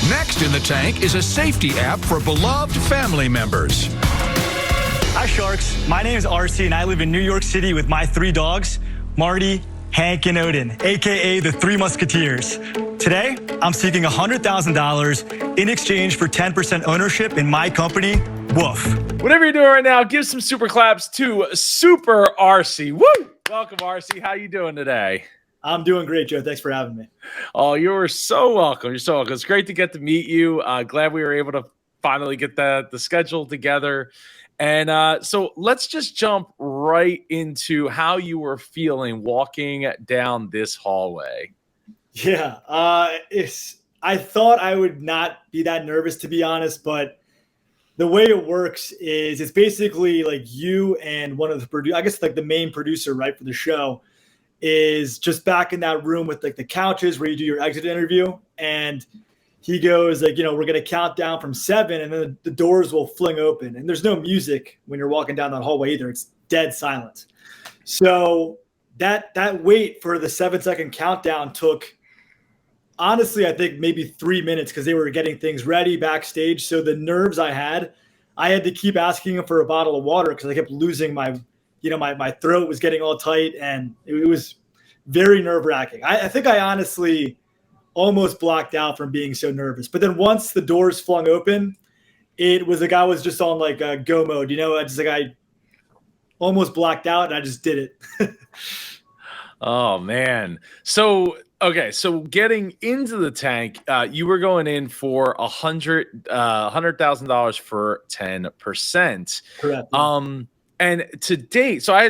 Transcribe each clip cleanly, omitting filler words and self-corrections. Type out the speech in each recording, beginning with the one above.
Next in the tank is a safety app for beloved family members. Hi, Sharks. My name is RC, and I live in New York City with my 3 dogs, Marty, Hank, and Odin, a.k.a. the 3 Musketeers. Today, I'm seeking $100,000 in exchange for 10% ownership in my company, Woof. Whatever you're doing right now, give some super claps to Super RC. Woo! Welcome, RC. How you doing today? I'm doing great, Joe. Thanks for having me. Oh, you're so welcome. You're so welcome. It's great to get to meet you. Glad we were able to finally get the schedule together. And so let's just jump right into how you were feeling walking down this hallway. Yeah, I thought I would not be that nervous, to be honest, but the way it works is it's basically like you and one of the producers, I guess like the main producer, right, for the show, is just back in that room with like the couches where you do your exit interview. And he goes like, we're going to count down from 7 and then the doors will fling open. And there's no music when you're walking down that hallway either. It's dead silent. So that wait for the 7-second countdown took, honestly, I think maybe 3 minutes because they were getting things ready backstage. So the nerves I had to keep asking him for a bottle of water because I kept losing my throat was getting all tight and it was very nerve-wracking. I think I honestly almost blocked out from being so nervous. But then once the doors flung open, it was like I was just on like a go mode. I almost blacked out and I just did it. Oh, man. So getting into the tank, you were going in for $100,000 for 10%. Correct. And to date, so I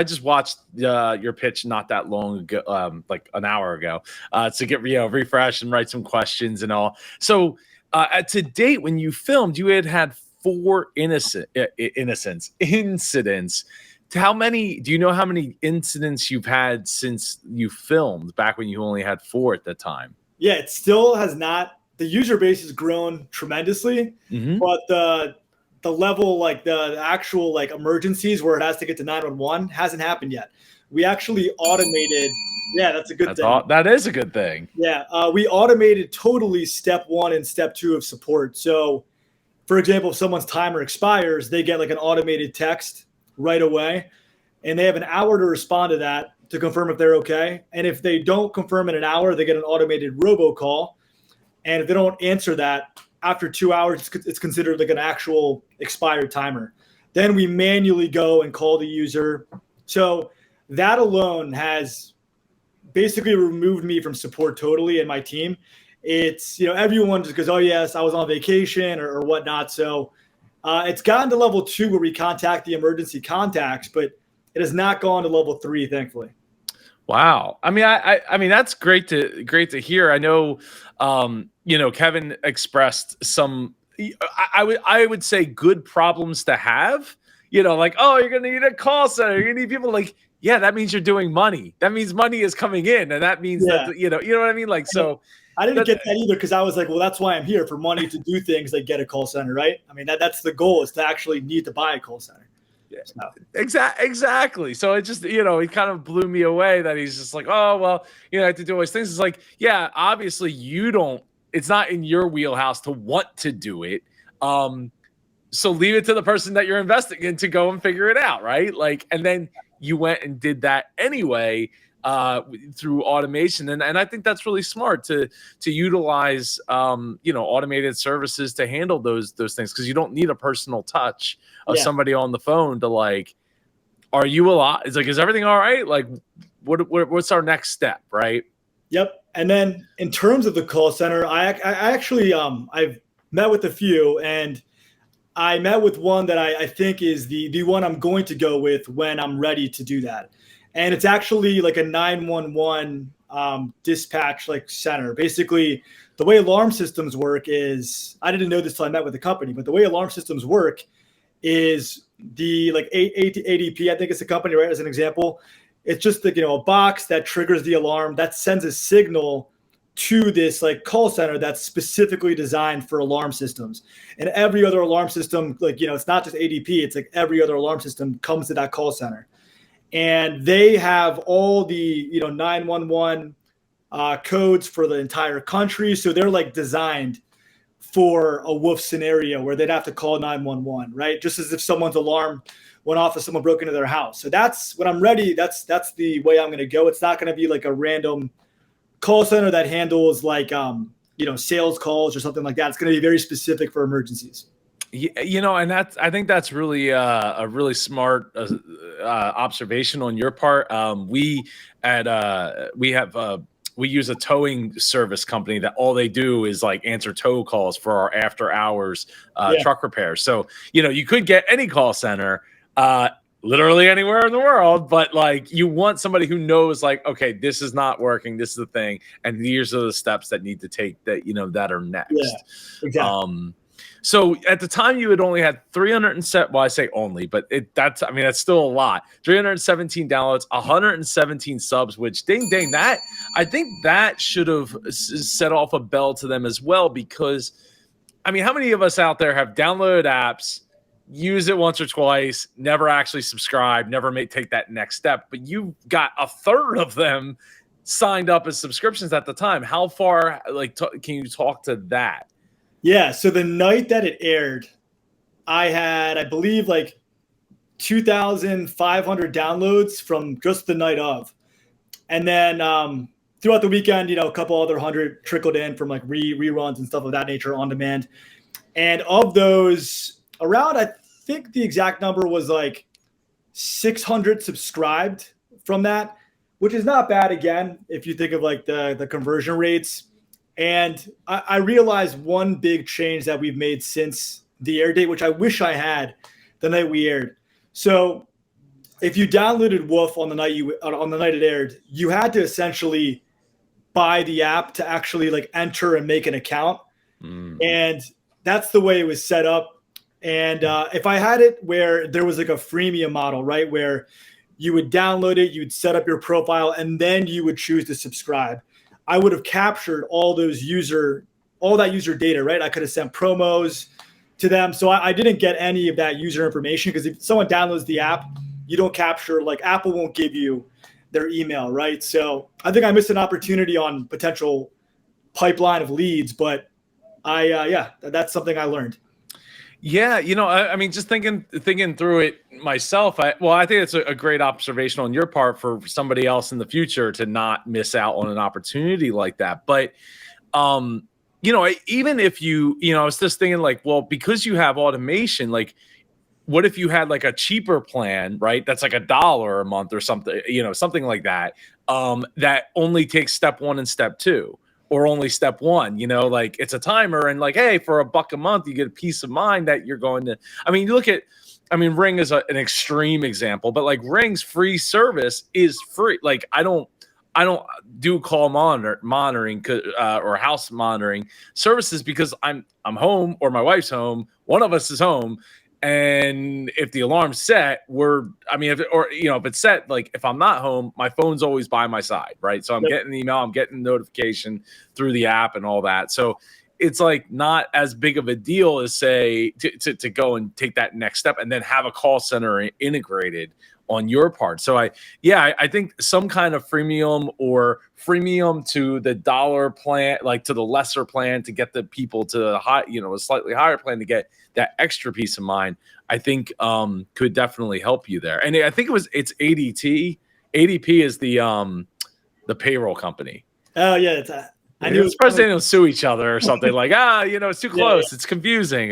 just watched your pitch not that long ago, like an hour ago, to get refresh and write some questions and all. So to date, when you filmed, you had 4 incidents. How many? Do you know how many incidents you've had since you filmed? Back when you only had 4 at the time. Yeah, it still has not. The user base has grown tremendously, but the level, like the actual like emergencies where it has to get to 911 hasn't happened yet. We actually automated. Yeah, that's a good thing. That is a good thing. Yeah, we automated totally step 1 and step 2 of support. So, for example, if someone's timer expires, they get like an automated text right away, and they have an hour to respond to that to confirm if they're okay. And if they don't confirm in an hour, they get an automated robocall. And if they don't answer that, after 2 hours, it's considered like an actual expired timer. Then we manually go and call the user. So that alone has basically removed me from support totally and my team. It's, everyone just goes, oh, yes, I was on vacation or whatnot. So it's gotten to level 2 where we contact the emergency contacts, but it has not gone to level 3, thankfully. Wow. I mean, I mean, that's great to hear. I know, Kevin expressed some, I would say good problems to have, like, oh, you're going to need a call center. You're going to need people like, yeah, that means you're doing money. That means money is coming in. And that means that, you know what I mean? Like, so I didn't get that either. Cause I was like, well, that's why I'm here, for money to do things like get a call center. Right. I mean, that's the goal, is to actually need to buy a call center. Yeah. So. Exactly. So it just, it kind of blew me away that he's just like, oh, well, I have to do all these things. It's like, yeah, obviously it's not in your wheelhouse to want to do it. So leave it to the person that you're investing in to go and figure it out. Right. Like, and then you went and did that anyway, through automation. And I think that's really smart to utilize, automated services to handle those things. Cause you don't need a personal touch of somebody on the phone to like, are you alive? It's like, is everything all right? Like what's our next step? Right. Yep. And then in terms of the call center, I actually, I've met with a few, and I met with one that I think is the one I'm going to go with when I'm ready to do that. And it's actually like a 911 dispatch like center. Basically, the way alarm systems work is, I didn't know this till I met with the company, but the way alarm systems work is the like ADP, I think it's a company, right? As an example, it's just like, a box that triggers the alarm that sends a signal to this like call center that's specifically designed for alarm systems. And every other alarm system, like, it's not just ADP, it's like every other alarm system comes to that call center. And they have all the, 911 codes for the entire country. So they're like designed for a Woof scenario where they'd have to call 911, right? Just as if someone's alarm went off if someone broke into their house. So that's when I'm ready. That's the way I'm going to go. It's not going to be like a random call center that handles like, sales calls or something like that. It's going to be very specific for emergencies. And I think that's really a really smart observation on your part. We use a towing service company that all they do is like answer tow calls for our after hours truck repairs. So, you could get any call center literally anywhere in the world, but like you want somebody who knows like, okay, this is not working. This is the thing. And these are the steps that need to take that are next. Yeah, exactly. So at the time you had only had 307, well, I say only, but that's still a lot. 317 downloads, 117 subs, which ding, that I think that should have set off a bell to them as well, because how many of us out there have downloaded apps, use it once or twice, never actually subscribe, never take that next step, but you got a third of them signed up as subscriptions at the time. How far, can you talk to that? Yeah, so the night that it aired, I had, I believe, like 2,500 downloads from just the night of. And then throughout the weekend, a couple other 100 trickled in from like reruns and stuff of that nature on demand. And of those, around, I think the exact number was like 600 subscribed from that, which is not bad, again, if you think of like the conversion rates. And I realized one big change that we've made since the air date, which I wish I had the night we aired. So if you downloaded Woof on the night it aired, you had to essentially buy the app to actually like enter and make an account. And that's the way it was set up. And if I had it where there was like a freemium model, right, where you would download it, you'd set up your profile, and then you would choose to subscribe, I would have captured all that user data, right? I could have sent promos to them. So I didn't get any of that user information, because if someone downloads the app, you don't capture, like Apple won't give you their email, right? So I think I missed an opportunity on potential pipeline of leads, but that's something I learned. Yeah, just thinking through it myself, I think it's a great observation on your part for somebody else in the future to not miss out on an opportunity like that. But, even if I was just thinking like, well, because you have automation, like, what if you had like a cheaper plan, right? That's like $1 a month or something, something like that, that only takes step 1 and step 2. Or only step 1, like it's a timer, and like, hey, for $1 a month, you get a peace of mind that you're going to. You look at, Ring is an extreme example, but like Ring's free service is free. Like I don't do call monitoring or house monitoring services because I'm home or my wife's home. One of us is home. And if the alarm's set, if it's set, like if I'm not home, my phone's always by my side, right? So I'm getting the email, I'm getting notification through the app and all that. So it's like not as big of a deal as say to go and take that next step and then have a call center integrated on your part. So I think some kind of freemium or freemium to the dollar plan, like to the lesser plan to get the people to the high, a slightly higher plan to get that extra peace of mind, I think could definitely help you there. And I think it's ADT. ADP is the payroll company. Oh yeah, I knew. I'm surprised they don't sue each other or something like it's too close. Yeah. It's confusing.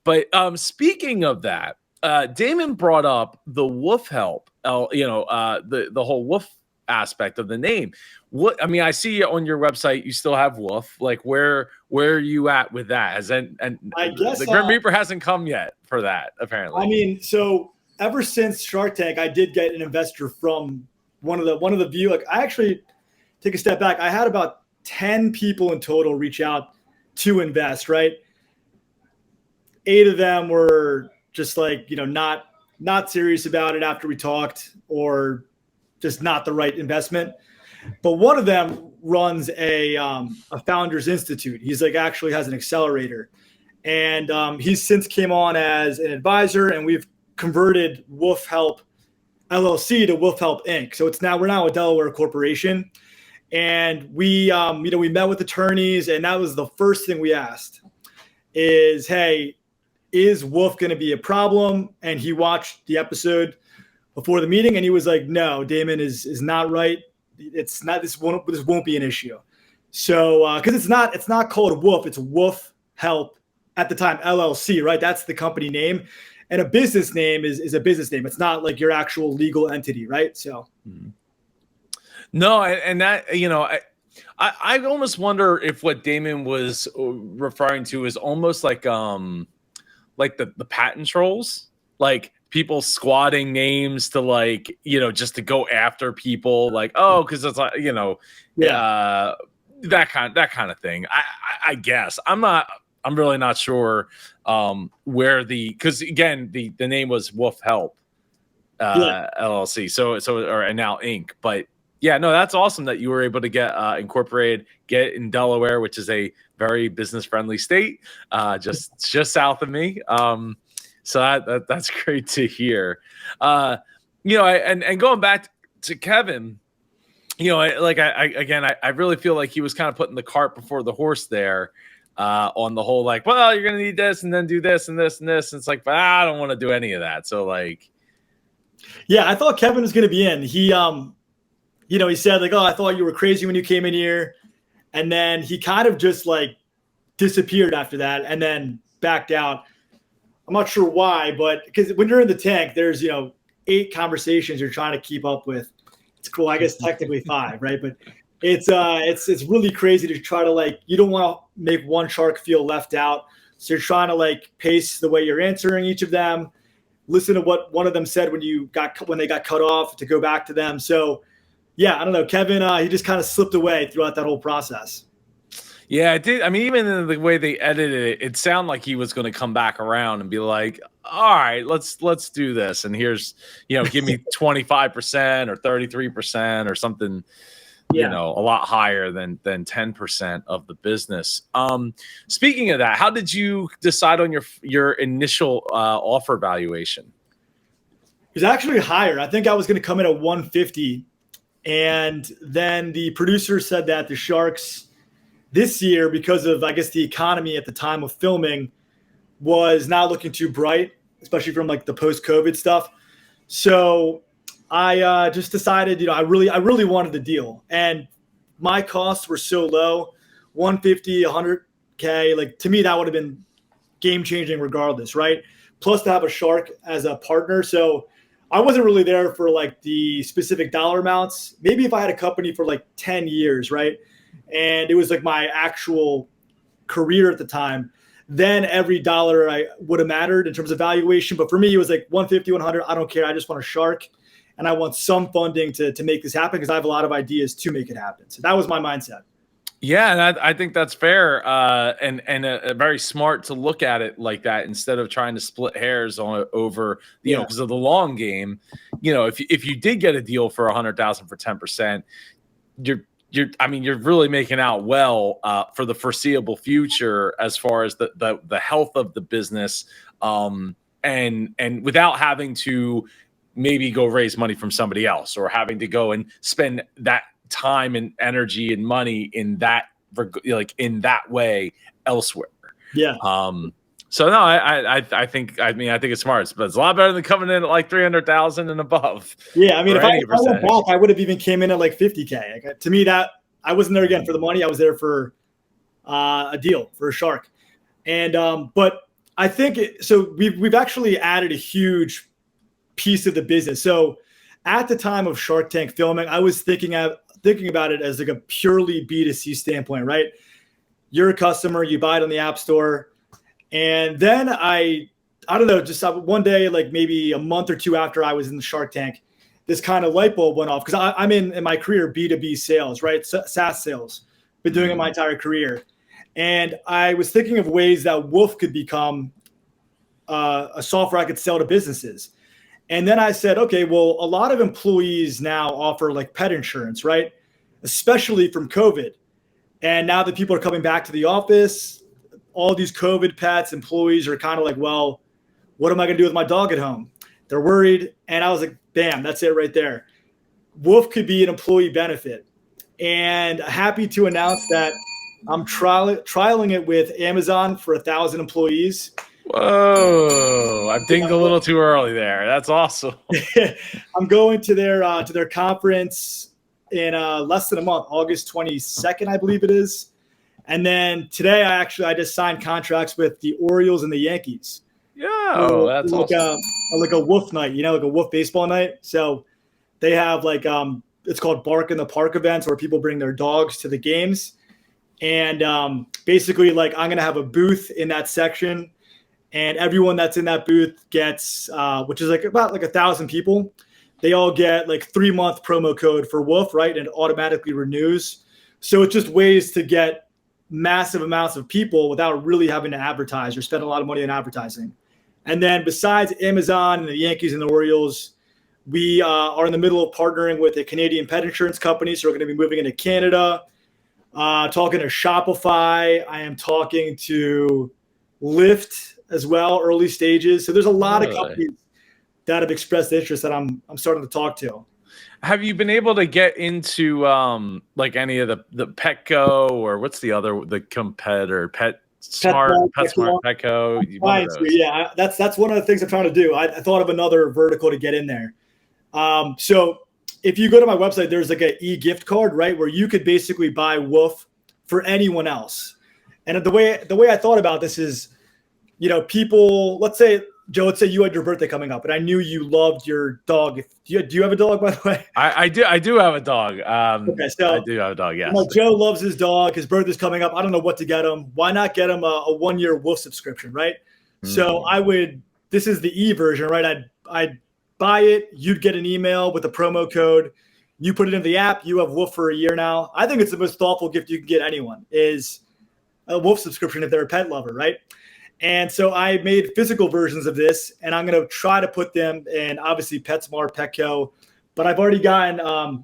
But speaking of that, Damon brought up the Woof help. The whole Woof aspect of the name. I see on your website you still have Woof. Like where are you at with that? I guess the Grim Reaper hasn't come yet for that, apparently. So ever since Shark Tank, I did get an investor from one of the view. Like I actually take a step back. I had about 10 people in total reach out to invest, right? 8 of them were just like, not serious about it after we talked, or just not the right investment. But one of them runs a Founders Institute. He's like actually has an accelerator, and he's since came on as an advisor, and we've converted Woof Help LLC to Woof Help Inc. So we're now a Delaware corporation, And we we met with attorneys, and that was the first thing we asked is, hey, is Woof going to be a problem? And he watched the episode before the meeting, and he was like, no, Damon is not right. It's not, this won't be an issue. So, because it's not called Woof, it's Woof Help at the time, LLC, right? That's the company name. And a business name is a business name. It's not like your actual legal entity, right? So, no, and that, I almost wonder if what Damon was referring to is almost like the patent trolls, like people squatting names to like, just to go after people, like, oh, because it's like, that kind of thing. I guess I'm really not sure where because again, the name was Woof Help LLC, or now Inc. But yeah, no, that's awesome that you were able to get incorporated, get in Delaware, which is a very business friendly state, just south of me. So that's great to hear. And going back to Kevin, I really feel like he was kind of putting the cart before the horse there, on the whole, like, well, you're going to need this and then do this and this and this. And it's like, but I don't want to do any of that. So like, yeah, I thought Kevin was going to be in. He said like, oh, I thought you were crazy when you came in here. And then he kind of just like disappeared after that and then backed out. I'm not sure why, but because when you're in the tank, there's, 8 conversations you're trying to keep up with. It's cool. I guess technically 5, right? But it's really crazy to try to like, you don't want to make one shark feel left out. So you're trying to like pace the way you're answering each of them, listen to what one of them said when they got cut off to go back to them. So yeah, I don't know. Kevin, he just kind of slipped away throughout that whole process. Yeah, it did. I mean, even in the way they edited it, it sounded like he was going to come back around and be like, all right, let's do this. And here's, give me 25% or 33% or something, a lot higher than 10% of the business. Speaking of that, how did you decide on your initial offer valuation? It was actually higher. I think I was going to come in at 150. And then the producer said that the Sharks this year, because of, I guess, the economy at the time of filming, was not looking too bright, especially from like the post-COVID stuff. So I just decided, I really wanted the deal, and my costs were so low, 150, 100K. Like, to me, that would have been game changing regardless, right? Plus to have a Shark as a partner. So I wasn't really there for like the specific dollar amounts. Maybe if I had a company for like 10 years, right? And it was like my actual career at the time, then every dollar I would have mattered in terms of valuation. But for me, it was like 150, 100. I don't care. I just want a Shark, and I want some funding to make this happen because I have a lot of ideas to make it happen. So that was my mindset. Yeah, and I think that's fair, and very smart to look at it like that instead of trying to split hairs over because of the long game. If you did get a deal for $100,000 for 10%, you're really making out well for the foreseeable future as far as the health of the business, and without having to maybe go raise money from somebody else or having to go and spend that time and energy and money in that way elsewhere. Yeah. So no, I think it's smart, but it's a lot better than coming in at like 300,000 and above. Yeah, I mean, if I went back, I would have even came in at like 50K. Like, to me, that I wasn't there again for the money. I was there for a deal, for a Shark. And but I think we've actually added a huge piece of the business. So at the time of Shark Tank filming, I was thinking about it as like a purely B2C standpoint, right? You're a customer, you buy it on the App Store. And then I don't know, just one day, like maybe a month or two after I was in the Shark Tank, this kind of light bulb went off, because I'm in my career B2B sales, right? SaaS sales, been doing it my entire career. And I was thinking of ways that Woof could become a software I could sell to businesses. And then I said, okay, well, a lot of employees now offer like pet insurance, right? Especially from COVID. And now that people are coming back to the office, all these COVID pets, employees are kind of like, well, what am I going to do with my dog at home? They're worried. And I was like, bam, that's it right there. Woof could be an employee benefit. and happy to announce that I'm trialing it with Amazon for 1,000 employees. Whoa! I dinged a little too early there. That's awesome. I'm going to their conference in less than a month, August 22nd, I believe it is. And then today, I just signed contracts with the Orioles and the Yankees. Yeah, that's like awesome. Like a Woof night, like a Woof baseball night. So they have it's called Bark in the Park events where people bring their dogs to the games. And basically, like, I'm gonna have a booth in that section, and everyone that's in that booth gets, which is like about like 1,000 people. They all get like 3-month promo code for Woof, right? And it automatically renews. So it's just ways to get massive amounts of people without really having to advertise or spend a lot of money on advertising. And then besides Amazon and the Yankees and the Orioles, we are in the middle of partnering with a Canadian pet insurance company. So we're going to be moving into Canada, talking to Shopify. I am talking to Lyft as well, early stages. So there's a lot of companies that have expressed interest that I'm starting to talk to. Have you been able to get into like any of the Petco, or what's the competitor, PetSmart, Petco? One of those. Yeah, that's one of the things I'm trying to do. I thought of another vertical to get in there. So if you go to my website, there's like an e-gift card, right, where you could basically buy Woof for anyone else. And the way I thought about this is, people, let's say, Joe, let's say you had your birthday coming up, and I knew you loved your dog. Do you have a dog, by the way? I do have a dog. Okay, so I do have a dog, yes. Joe loves his dog. His birthday's coming up. I don't know what to get him. Why not get him a 1-year Woof subscription, right? So this is the E version, right? I'd buy it. You'd get an email with a promo code. You put it in the app. You have Woof for a year now. I think it's the most thoughtful gift you can get anyone is a Woof subscription if they're a pet lover, right? And so I made physical versions of this, and I'm going to try to put them in, obviously, PetSmart, Petco. But I've already gotten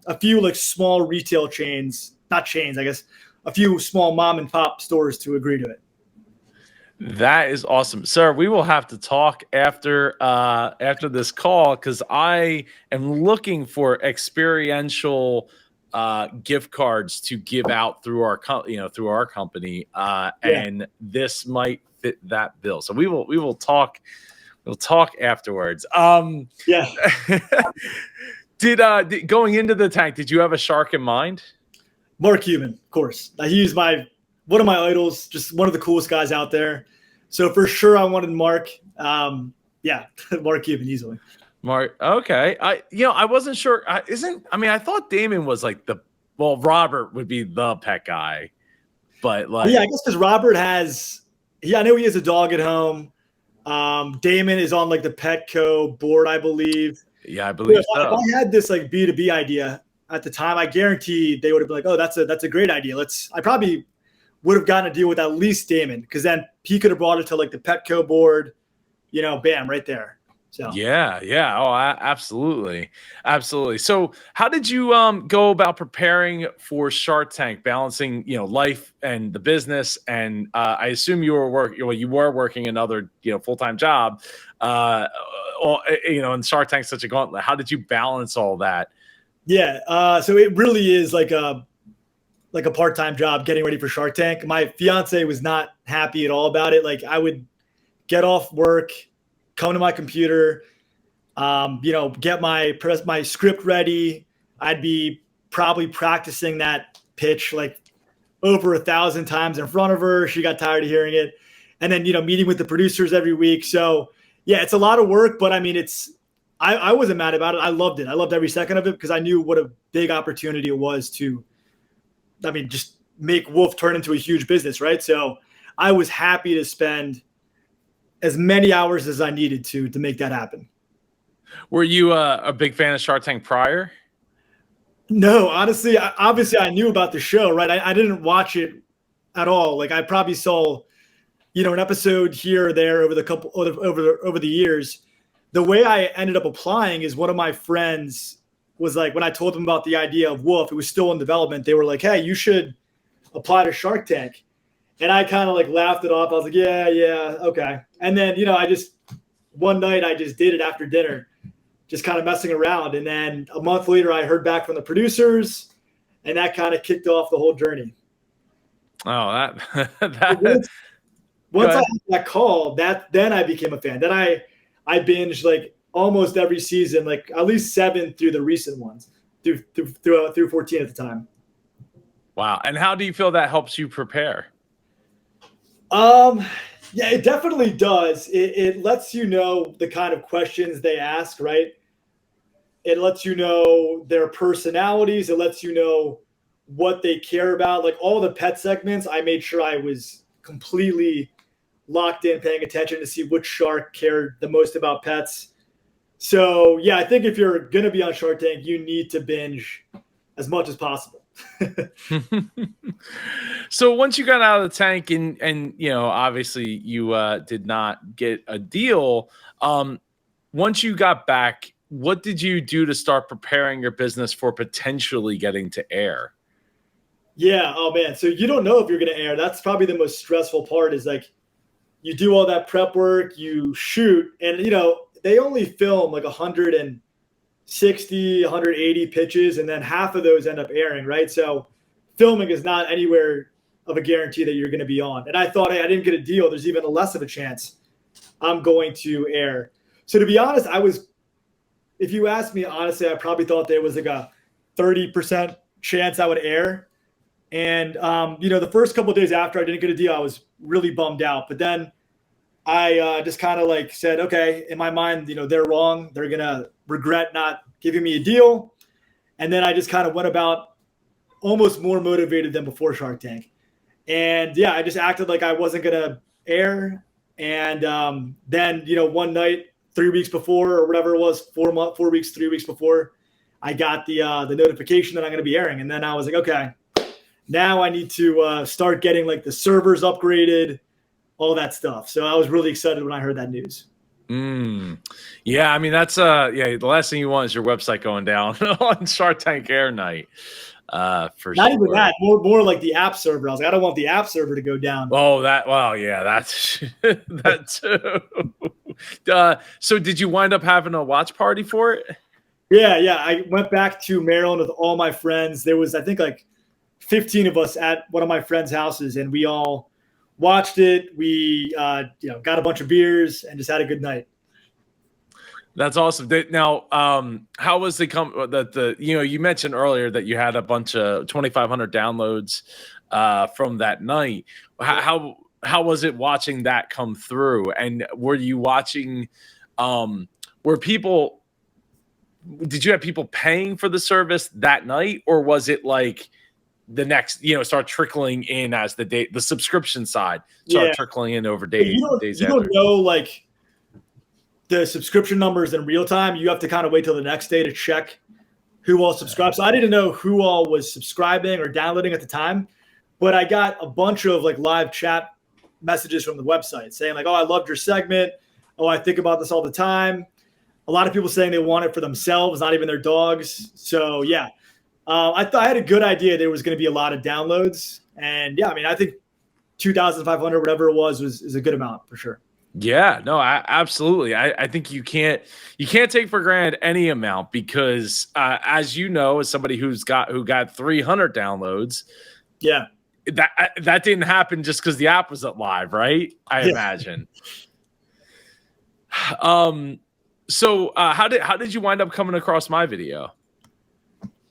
a few like small retail chains, not chains, I guess, a few small mom and pop stores to agree to it. That is awesome, sir. We will have to talk after this call, because I am looking for experiential gift cards to give out through our company, and this might fit that bill. So we will talk. We'll talk afterwards. Yeah. Did going into the tank, did you have a shark in mind? Mark Cuban, of course. He's one of my idols, just one of the coolest guys out there. So for sure, I wanted Mark. Mark Cuban easily. Mark, okay. I wasn't sure. I thought Damon was like Robert would be the pet guy, but like, yeah, I guess because Robert I know he has a dog at home. Damon is on like the Petco board, I believe. Yeah, I believe so. If I had this like B2B idea at the time, I guarantee they would have been like, "Oh, that's a great idea. I probably would have gotten a deal with at least Damon, because then he could have brought it to like the Petco board, bam, right there." So yeah. Oh, absolutely. So how did you go about preparing for Shark Tank, balancing life and the business? And I assume you were working another full-time job, and Shark Tank's such a gauntlet. How did you balance all that? Yeah, so it really is like a part-time job getting ready for Shark Tank. My fiance was not happy at all about it. Like, I would get off work, come to my computer, get my script ready. I'd be probably practicing that pitch like over 1,000 times in front of her. She got tired of hearing it. And then, meeting with the producers every week. So yeah, it's a lot of work, but I mean, I wasn't mad about it. I loved it. I loved every second of it, because I knew what a big opportunity it was to, just make Woof turn into a huge business, right? So I was happy to spend as many hours as I needed to make that happen. Were you a big fan of Shark Tank prior? No, honestly, obviously I knew about the show, right? I didn't watch it at all. Like, I probably saw, an episode here or there over the years. The way I ended up applying is one of my friends was like, when I told them about the idea of Woof, it was still in development. They were like, "Hey, you should apply to Shark Tank." And I kind of like laughed it off. I was like, yeah, okay. And then, one night I just did it after dinner, just kind of messing around. And then a month later, I heard back from the producers, and that kind of kicked off the whole journey. Oh, that once I had that call, then I became a fan. Then I binged like almost every season, like at least 7 through the recent ones, through 14 at the time. Wow. And how do you feel that helps you prepare? Yeah, it definitely does. It lets you know the kind of questions they ask, right? It lets you know their personalities. It lets you know what they care about. Like all the pet segments, I made sure I was completely locked in, paying attention to see which shark cared the most about pets. So yeah, I think if you're going to be on Shark Tank, you need to binge as much as possible. So once you got out of the tank and you know, obviously you did not get a deal. Once you got back, what did you do to start preparing your business for potentially getting to air? Yeah. Oh man. So you don't know if you're going to air. That's probably the most stressful part is like you do all that prep work, you shoot, and you know, they only film like 160, 180 pitches, and then half of those end up airing, right? So filming is not anywhere of a guarantee that you're going to be on. And I thought, hey, I didn't get a deal. There's even less of a chance I'm going to air. So to be honest, if you asked me honestly, I probably thought there was like a 30% chance I would air. And, you know, the first couple of days after I didn't get a deal, I was really bummed out. But then I just kind of like said, okay, in my mind, you know, they're wrong. They're going to regret not giving me a deal. And then I just kind of went about almost more motivated than before Shark Tank. And yeah, I just acted like I wasn't going to air. And then, you know, one night, 3 weeks before or whatever it was, 4 weeks, 3 weeks before, I got the notification that I'm going to be airing. And then I was like, okay, now I need to start getting like the servers upgraded, all that stuff. So I was really excited when I heard that news. Yeah, I mean that's the last thing you want is your website going down on Shark Tank Air Night. For Not sure. even that, more like the app server. I was like, I don't want the app server to go down. Oh, that's that too. So did you wind up having a watch party for it? Yeah. I went back to Maryland with all my friends. There was, I think, like 15 of us at one of my friends' houses, and we all watched it. We got a bunch of beers and just had a good night. That's awesome. Now, how was you mentioned earlier that you had a bunch of 2,500 downloads from that night. How was it watching that come through? And were you watching? Did you have people paying for the service that night, or was it like the next, start trickling in as the subscription side start trickling in over days? You don't know like the subscription numbers in real time. You have to kind of wait till the next day to check who all subscribed. So I didn't know who all was subscribing or downloading at the time, but I got a bunch of like live chat messages from the website saying like, oh, I loved your segment. Oh, I think about this all the time. A lot of people saying they want it for themselves, not even their dogs. So yeah, I thought I had a good idea there was going to be a lot of downloads. And yeah, I mean, I think 2,500, whatever it was is a good amount for sure. Yeah, no, absolutely. I think you can't take for granted any amount because, as you know, as somebody who got 300 downloads, yeah, that didn't happen just because the app was up live, right? I imagine. So how did you wind up coming across my video?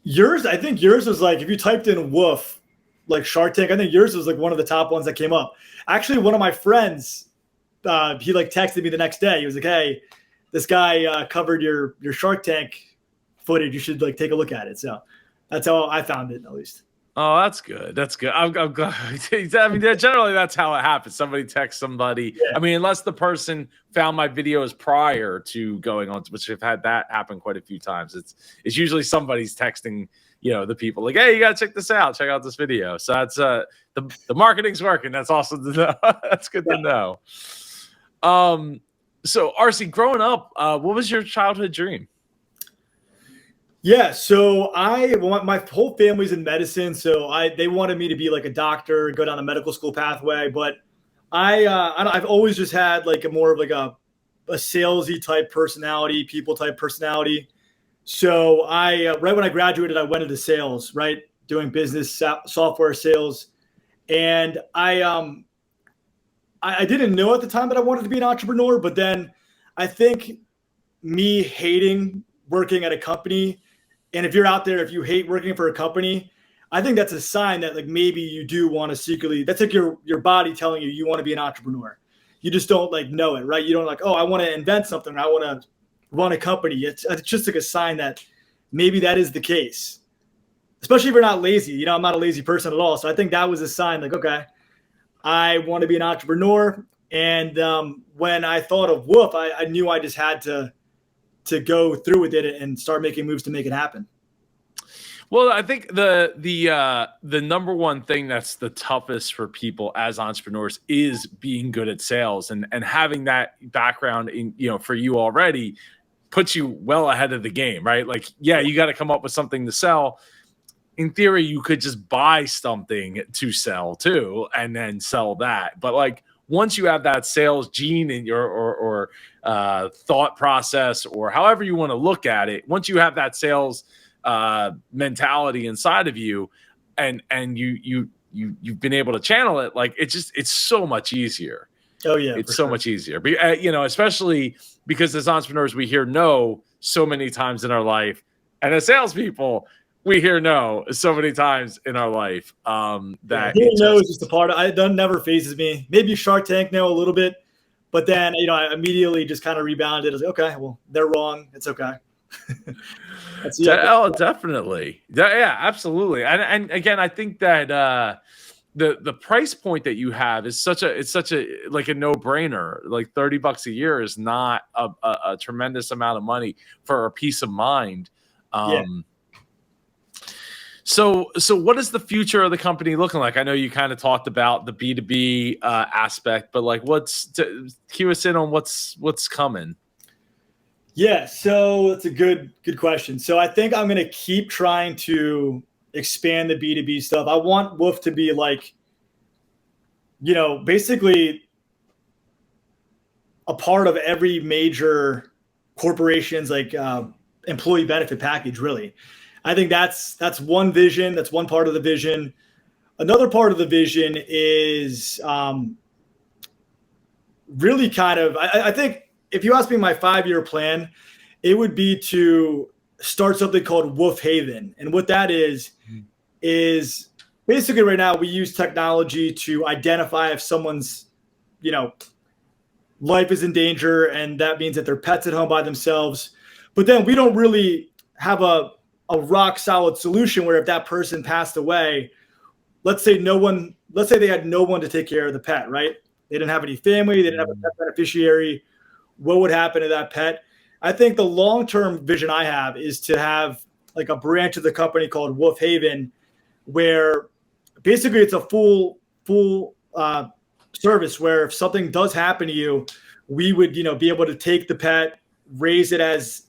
I think yours was like if you typed in Woof, like Shark Tank. I think yours was like one of the top ones that came up. Actually, one of my friends. He like texted me the next day. He was like, "Hey, this guy covered your Shark Tank footage. You should like take a look at it." So that's how I found it, at least. Oh, that's good. That's good. I'm glad. I mean, generally that's how it happens. Somebody texts somebody. Yeah. I mean, unless the person found my videos prior to going on, which I've had that happen quite a few times. It's usually somebody's texting, the people like, "Hey, you got to check this out. Check out this video." So that's the marketing's working. That's awesome to know. That's good to know. So RC, growing up, what was your childhood dream? Yeah, so my whole family's in medicine, so they wanted me to be like a doctor, go down the medical school pathway. But I've always just had like more of like a salesy type personality, people type personality. So right when I graduated, I went into sales, right? doing business software sales. And I didn't know at the time that I wanted to be an entrepreneur, but then I think me hating working at a company, and if you're out there, if you hate working for a company, I think that's a sign that like maybe you do want to secretly, that's like your body telling you want to be an entrepreneur. You just don't like know it, right? You don't like, oh, I want to invent something. I want to run a company. It's just like a sign that maybe that is the case, especially if you're not lazy. You know, I'm not a lazy person at all. So I think that was a sign like, okay, I want to be an entrepreneur. And when I thought of Woof, I knew I just had to go through with it and start making moves to make it happen. Well, I think the number one thing that's the toughest for people as entrepreneurs is being good at sales, and having that background in, you know, for you already puts you well ahead of the game, right? Like, yeah, you got to come up with something to sell. In theory, you could just buy something to sell too, and then sell that. But like, once you have that sales gene in your or thought process, or however you want to look at it, once you have that sales mentality inside of you, and you've been able to channel it, like it's so much easier. Oh yeah, it's so much easier. You know, especially because as entrepreneurs we hear no so many times in our life, and as salespeople we hear no so many times in our life. That no is just a part of it. That never phases me. Maybe Shark Tank no a little bit, but then you know I immediately just kind of rebounded. I was like, okay, well they're wrong. It's okay. Oh, definitely. Yeah, absolutely. And again, I think that the price point that you have is such a like a no-brainer. Like $30 a year is not a tremendous amount of money for a peace of mind. So what is the future of the company looking like? I know you kind of talked about the B2B aspect, but like cue us in on what's coming. Yeah, so that's a good question. So I think I'm going to keep trying to expand the B2B stuff. I want Woof to be like, you know, basically a part of every major corporation's like employee benefit package, really. I think that's one vision. That's one part of the vision. Another part of the vision is really kind of, I think, if you ask me my 5-year plan, it would be to start something called Woof Haven. And what that is basically right now we use technology to identify if someone's, you know, life is in danger, and that means that their pet's at home by themselves. But then we don't really have a rock solid solution where if that person passed away, let's say they had no one to take care of the pet, right? They didn't have any family, they didn't have a pet beneficiary. What would happen to that pet? I think the long-term vision I have is to have like a branch of the company called Woof Haven, where basically it's a full service where if something does happen to you, we would, you know, be able to take the pet, raise it as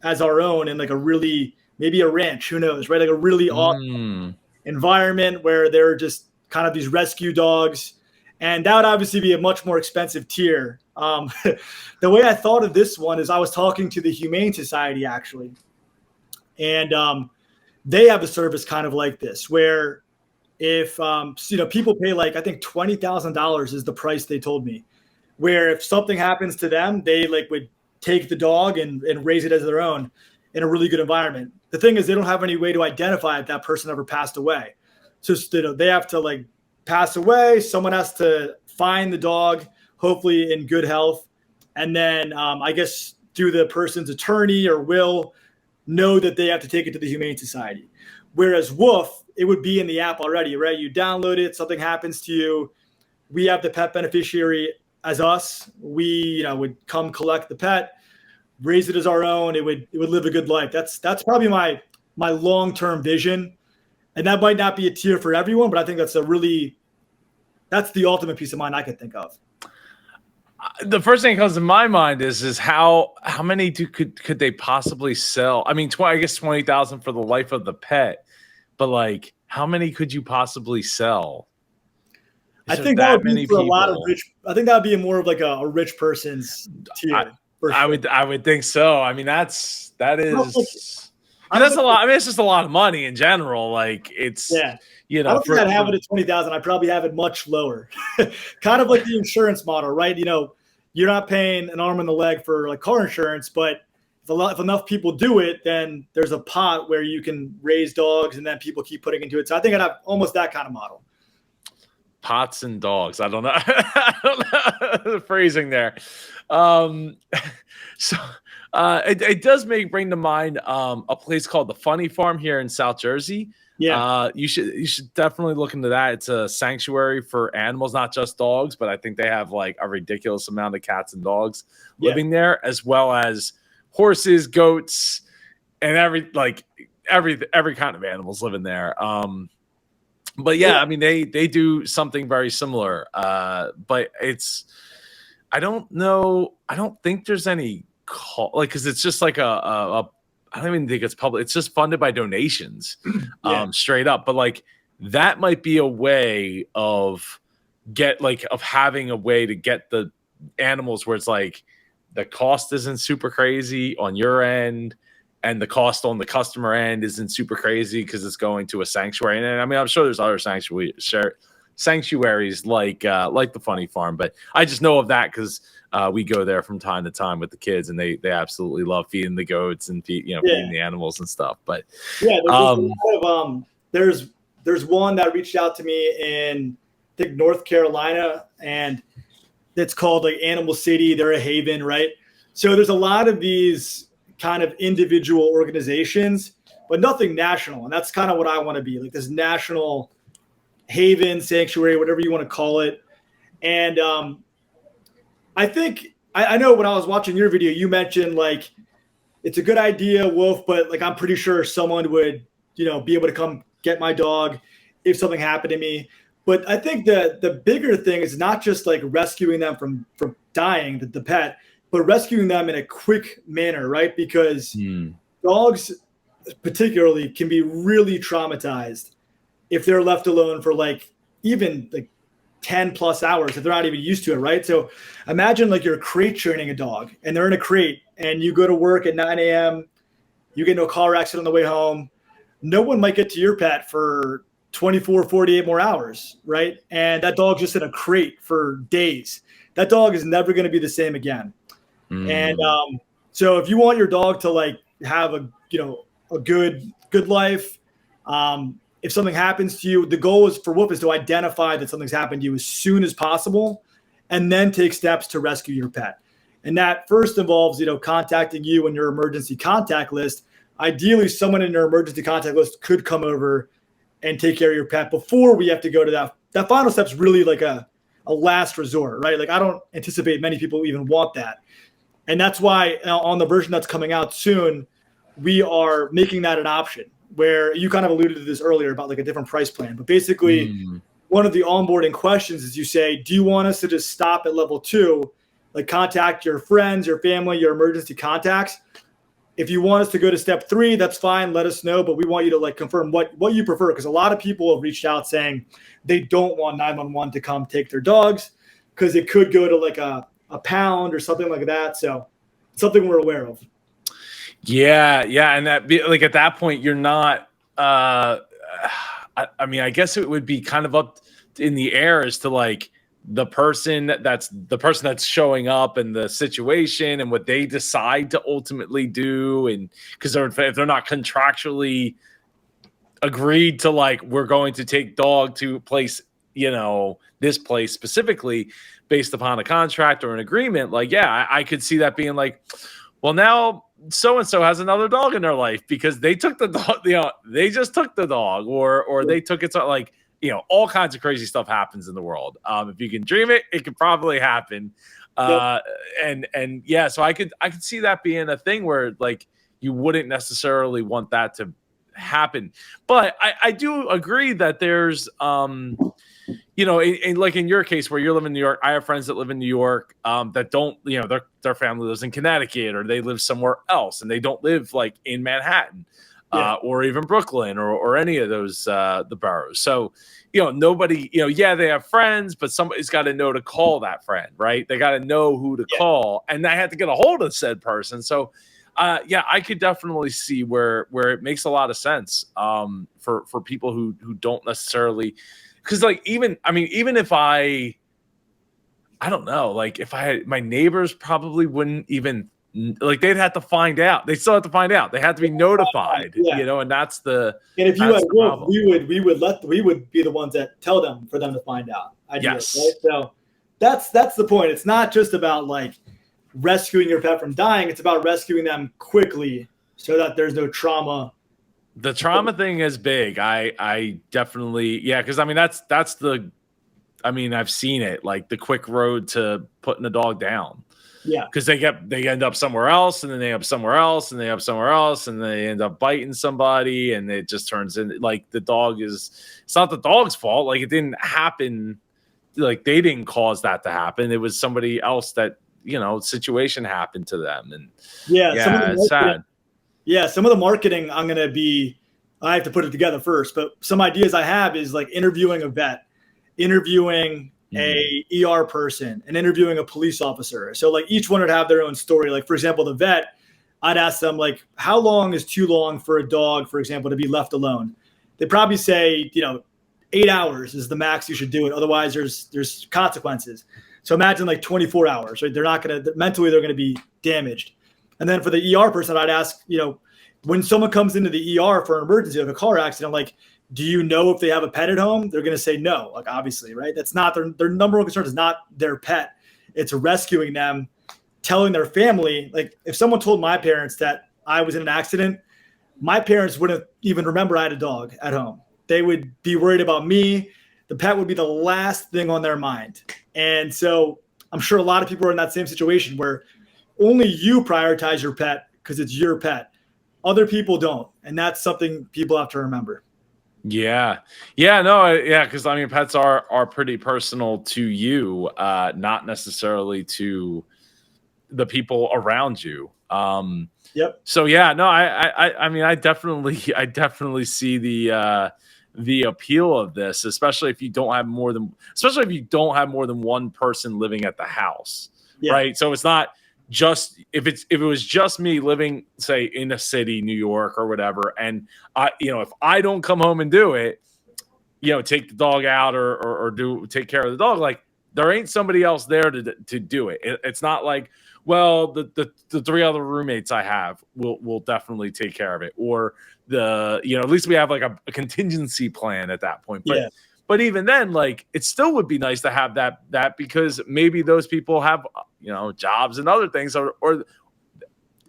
our own in like a really, maybe a ranch, who knows, right? Like a really awesome environment where they're just kind of these rescue dogs. And that would obviously be a much more expensive tier. The way I thought of this one is I was talking to the Humane Society actually. And they have a service kind of like this where if, you know, people pay like, I think $20,000 is the price they told me, where if something happens to them, they like would take the dog and raise it as their own in a really good environment. The thing is they don't have any way to identify if that person ever passed away. So you know, they have to like pass away. Someone has to find the dog, hopefully in good health. And then I guess through the person's attorney or will know that they have to take it to the Humane Society. Whereas Woof, it would be in the app already, right? You download it, something happens to you. We have the pet beneficiary as us. We, you know, would come collect the pet, raise it as our own. It would live a good life. That's probably my long-term vision. And that might not be a tier for everyone, but I think that's the ultimate peace of mind I could think of. The first thing that comes to my mind is how many could they possibly sell? I mean, I guess 20,000 for the life of the pet, but like, how many could you possibly sell? I think that would be for a lot of rich. I think that would be more of like a rich person's tier. I would think so. I mean, that is. That's a lot. I mean, it's just a lot of money in general. Like it's, Yeah. you I know, don't think I'd have it at 20,000. I'd probably have it much lower. Kind of like the insurance model, right? You know, you're not paying an arm and a leg for like car insurance, but if enough people do it, then there's a pot where you can raise dogs and then people keep putting into it. So I think I'd have almost that kind of model. pots and dogs. I don't know. I don't know the phrasing there. Um, so it does bring to mind a place called the Funny Farm here in South Jersey. Yeah. You should definitely look into that. It's a sanctuary for animals, not just dogs, but I think they have like a ridiculous amount of cats and dogs living there, as well as horses, goats, and every kind of animals living there. But yeah, I mean they do something very similar. But I don't know. I don't think there's any call because it's just like a I don't even think it's public. It's just funded by donations, straight up. But like that might be a way of having a way to get the animals where it's like the cost isn't super crazy on your end, and the cost on the customer end isn't super crazy because it's going to a sanctuary. And I mean, I'm sure there's other sanctuaries like the Funny Farm, but I just know of that because we go there from time to time with the kids, and they absolutely love feeding the goats and feeding the animals and stuff. But yeah, there's a lot of there's one that reached out to me in I think North Carolina, and it's called like Animal City. They're a haven, right? So there's a lot of these kind of individual organizations, but nothing national, and that's kind of what I want to be, like this national haven, sanctuary, whatever you want to call it. And I think I know when I was watching your video, you mentioned like it's a good idea, Wolf, but like I'm pretty sure someone would, be able to come get my dog if something happened to me. But I think the bigger thing is not just like rescuing them from dying, the pet, but rescuing them in a quick manner, right? Because dogs particularly can be really traumatized if they're left alone for like even like 10 plus hours, if they're not even used to it, right? So imagine like you're crate training a dog and they're in a crate and you go to work at 9 a.m., you get into a car accident on the way home. No one might get to your pet for 24, 48 more hours, right? And that dog's just in a crate for days. That dog is never going to be the same again. And so if you want your dog to like have a good life, if something happens to you, the goal is for Woof is to identify that something's happened to you as soon as possible, and then take steps to rescue your pet. And that first involves, contacting you and your emergency contact list. Ideally, someone in your emergency contact list could come over and take care of your pet before we have to go to that. That final step is really like a last resort, right? Like I don't anticipate many people even want that. And that's why on the version that's coming out soon, we are making that an option, where you kind of alluded to this earlier about like a different price plan. But basically, one of the onboarding questions is you say, do you want us to just stop at level 2, like contact your friends, your family, your emergency contacts? If you want us to go to step 3, that's fine. Let us know. But we want you to like confirm what you prefer, because a lot of people have reached out saying they don't want 911 to come take their dogs because it could go to like a pound or something like that. So it's something we're aware of. Yeah. And that like at that point, you're not. I mean, I guess it would be kind of up in the air as to like the person that's showing up and the situation and what they decide to ultimately do, and because if they're not contractually agreed to like we're going to take dog to place, this place specifically based upon a contract or an agreement, like I could see that being like, well, now so and so has another dog in their life because they took the dog, they just took the dog, or they took it. So like, all kinds of crazy stuff happens in the world. If you can dream it, it could probably happen. And yeah, so I could see that being a thing where like you wouldn't necessarily want that to happen. But I do agree that there's like in your case where you're living in New York, I have friends that live in New York that don't, their family lives in Connecticut, or they live somewhere else and they don't live like in Manhattan. Or even Brooklyn or any of those the boroughs. So, nobody, they have friends, but somebody's got to know to call that friend, right? They got to know who to call, and I had to get a hold of said person. So yeah, I could definitely see where it makes a lot of sense for people who don't necessarily, because like even if I don't know, like if I had my neighbors probably wouldn't even like, they'd have to find out. They still have to find out. They have to be notified, Yeah. and that's And if you had the Wolf, problem. we would be the ones that tell them for them to find out. Ideally, Yes. right? So that's the point. It's not just about like rescuing your pet from dying. It's about rescuing them quickly so that there's no trauma. The trauma thing is big. I definitely, yeah, because I mean that's the, I mean, I've seen it, like the quick road to putting a dog down. Yeah. Because they end up somewhere else, and then they end up somewhere else, and they end up somewhere else, and they end up biting somebody, and it just turns in like the dog is. It's not the dog's fault. Like it didn't happen. Like they didn't cause that to happen. It was somebody else that situation happened to them, and yeah, it's sad. Yeah, some of the marketing I have to put it together first, but some ideas I have is like interviewing a vet, interviewing a ER person, and interviewing a police officer. So like each one would have their own story. Like for example, the vet, I'd ask them like, how long is too long for a dog, for example, to be left alone? They'd probably say, 8 hours is the max you should do it. Otherwise there's consequences. So imagine like 24 hours, right? They're going to be damaged. And then for the ER person, I'd ask, when someone comes into the ER for an emergency, like a car accident, like, do you know if they have a pet at home? They're going to say no, like obviously, right? That's not their number one concern is not their pet. It's rescuing them, telling their family. Like if someone told my parents that I was in an accident, my parents wouldn't even remember I had a dog at home. They would be worried about me. The pet would be the last thing on their mind. And so I'm sure a lot of people are in that same situation where only you prioritize your pet because it's your pet. Other people don't. And that's something people have to remember. Yeah. Yeah. No. Yeah. Because I mean, pets are pretty personal to you, not necessarily to the people around you. Yep. So yeah. No. I mean, I definitely see the appeal of this, especially if you don't have more than one person living at the house, right? So it's not just if it was just me living, say, in a city, New York or whatever, and if I don't come home and do it, take the dog out or take care of the dog, like there ain't somebody else there to do it. It's not like, well, the three other roommates I have will definitely take care of it, or at least we have like a contingency plan at that point. But even then, like it still would be nice to have that because maybe those people have jobs and other things, or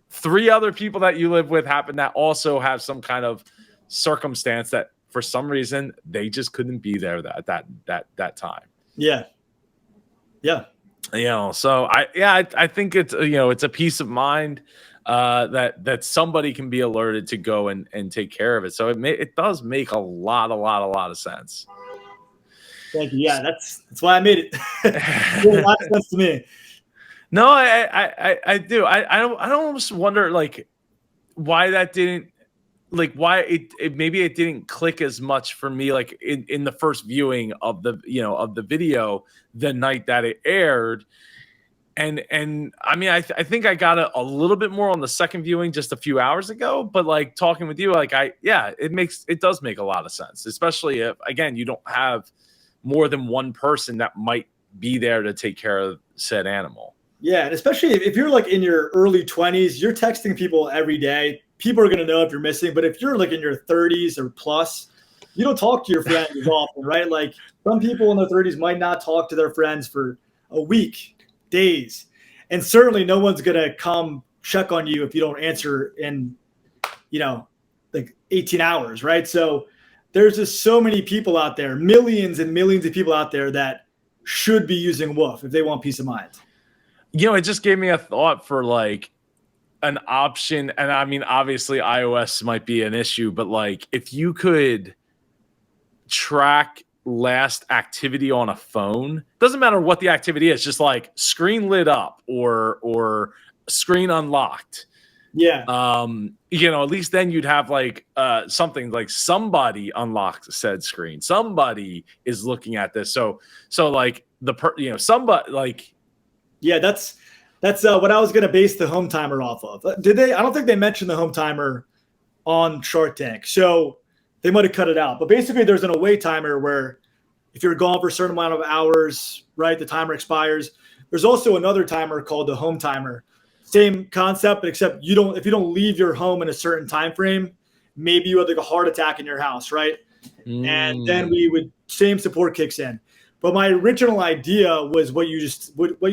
three other people that you live with happen that also have some kind of circumstance that for some reason they just couldn't be there at that time. Yeah. So I think it's it's a peace of mind that somebody can be alerted to go and take care of it. So it does make a lot of sense. Thank you. Yeah, that's why I made it. It made a lot of sense to me. No, I do. I almost wonder like why that didn't, like why it maybe it didn't click as much for me like in the first viewing of the video the night that it aired. And I mean, I think I got a little bit more on the second viewing just a few hours ago, but like talking with you, like it does make a lot of sense, especially if, again, you don't have more than one person that might be there to take care of said animal. Yeah. And especially if you're like in your early 20s, you're texting people every day. People are going to know if you're missing, but if you're like in your 30s or plus, you don't talk to your friends as often, right? Like some people in their 30s might not talk to their friends for a week, days, and certainly no one's gonna come check on you if you don't answer in like 18 hours, right? So there's just so many people out there, millions and millions of people out there that should be using Woof if they want peace of mind. It just gave me a thought for like an option, and I mean obviously iOS might be an issue, but like if you could track last activity on a phone, doesn't matter what the activity is, just like screen lit up or screen unlocked, at least then you'd have like something like somebody unlocked said screen, somebody is looking at this, so like somebody like, that's That's what I was going to base the home timer off of. Did they? I don't think they mentioned the home timer on Shark Tank, so they might have cut it out. But basically, there's an away timer where if you're gone for a certain amount of hours, right, the timer expires. There's also another timer called the home timer. Same concept, but except you don't. If you don't leave your home in a certain time frame, maybe you had like a heart attack in your house, right? And then same support kicks in. But my original idea was what you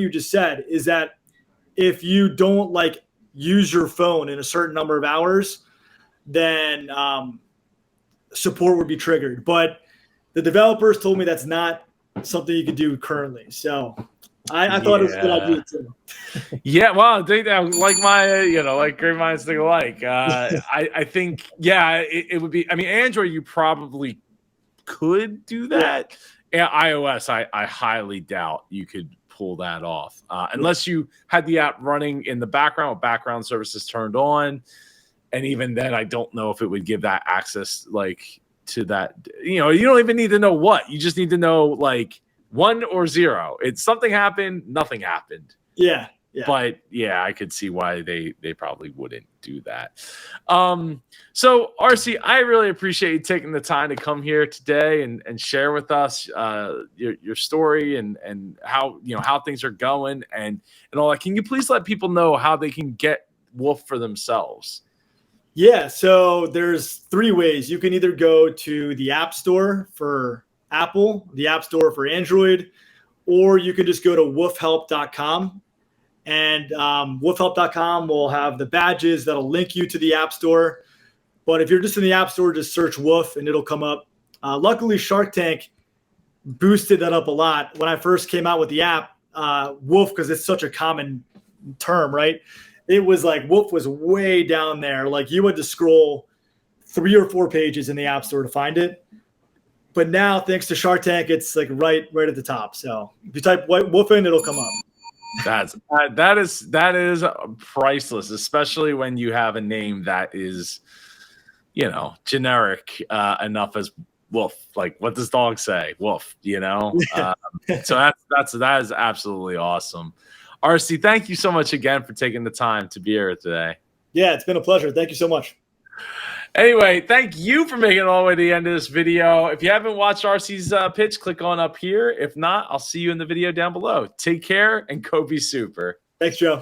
just said is that if you don't like use your phone in a certain number of hours, then support would be triggered. But the developers told me that's not something you could do currently. So I thought it was a good idea too. Yeah, well, they like my, like great minds think alike. I think, it would be. I mean, Android, you probably could do that. Yeah, iOS, I highly doubt you could pull that off unless you had the app running in the background with background services turned on. And even then, I don't know if it would give that access to that. You don't even need to know what. You just need to know 1 or 0. It's something happened, nothing happened. Yeah. But yeah, I could see why they probably wouldn't do that. So RC, I really appreciate you taking the time to come here today and share with us your story and how things are going and all that. Can you please let people know how they can get Woof for themselves? Yeah, so there's 3 ways. You can either go to the App Store for Apple, the App Store for Android, or you can just go to woofhelp.com. And woofhelp.com will have the badges that'll link you to the App Store. But if you're just in the App Store, just search Woof and it'll come up. Luckily, Shark Tank boosted that up a lot. When I first came out with the app, Woof, because it's such a common term, right? It was like Woof was way down there. Like you had to scroll 3 or 4 pages in the App Store to find it. But now, thanks to Shark Tank, it's like right at the top. So if you type Woof in, it'll come up. That is priceless, especially when you have a name that is, generic enough as Woof. Like, what does dog say? Woof. So that is absolutely awesome. RC, thank you so much again for taking the time to be here today. Yeah, it's been a pleasure. Thank you so much. Anyway, thank you for making it all the way to the end of this video. If you haven't watched RC's pitch, click on up here. If not, I'll see you in the video down below. Take care and go be super. Thanks, Joe.